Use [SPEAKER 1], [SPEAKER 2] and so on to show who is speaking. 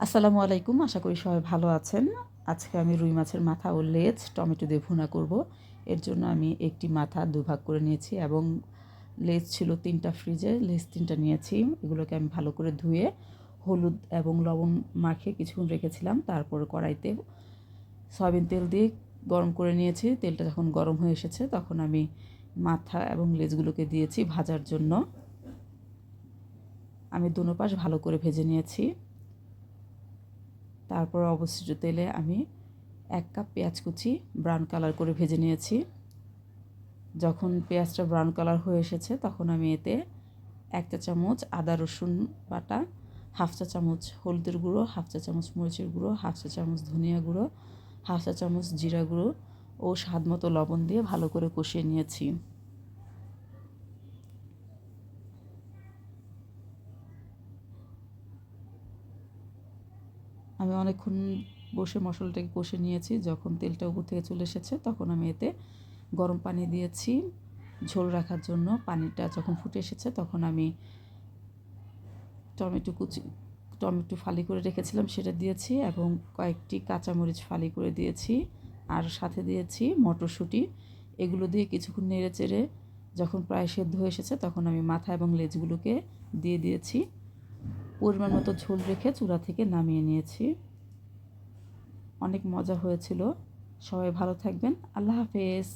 [SPEAKER 1] আসসালামু আলাইকুম। আশা করি সবাই ভালো আছেন। আজকে আমি রুই মাছের মাথা ও লেজ টমেটো দিয়ে ভুনা করব। এর জন্য আমি একটি মাথা দুভাগ করে নিয়েছি এবং লেজ ছিল ৩টা ফ্রিজে, লেজ ৩টা নিয়েছি। এগুলোকে আমি ভালো করে ধুয়ে হলুদ এবং লবণ মাখিয়ে কিছুক্ষণ রেখেছিলাম। তারপর কড়াইতে সয়াবিন তেল দিয়ে গরম করে নিয়েছি। তেলটা যখন গরম হয়ে এসেছে তখন আমি মাথা এবং লেজগুলোকে দিয়েছি ভাজার জন্য। আমি দোনো পাশ ভালো করে ভেজে নিয়েছি। তারপর অবশিষ্ট তেলে আমি ১ কাপ পেঁয়াজ কুচি ব্রাউন কালার করে ভেজে নিয়েছি। যখন পেঁয়াজটা ব্রাউন কালার হয়ে এসেছে তখন আমি এতে ১ চা চামচ আদা রসুন বাটা, 1/2 চা চামচ হলুদের গুঁড়ো, 1/2 চা চামচ মরিচের গুঁড়ো, 1/2 চা চামচ ধনিয়া গুঁড়ো, 1/2 চা চামচ জিরা গুঁড়ো ও স্বাদমতো লবণ দিয়ে ভালো করে কষিয়ে নিয়েছি। আমি অনেকক্ষণ বসে মশলাটাকে কষে নিয়েছি। যখন তেলটা উপর থেকে চলে এসেছে তখন আমি এতে গরম পানি দিয়েছি ঝোল রাখার জন্য। পানিটা যখন ফুটে এসেছে তখন আমি টমেটো ফালি করে রেখেছিলাম সেটা দিয়েছি এবং কয়েকটি কাঁচামরিচ ফালি করে দিয়েছি আর সাথে দিয়েছি মটরশুঁটি। এগুলো দিয়ে কিছুক্ষণ নেড়ে চেড়ে যখন প্রায় সেদ্ধ হয়ে এসেছে তখন আমি মাথা এবং লেজগুলোকে দিয়ে দিয়েছি। পরিমাণ মতো ঝোল রেখে চুলা থেকে নামিয়ে নিয়েছি। অনেক মজা হয়েছিল। সবাই ভালো থাকবেন। আল্লাহ হাফেজ।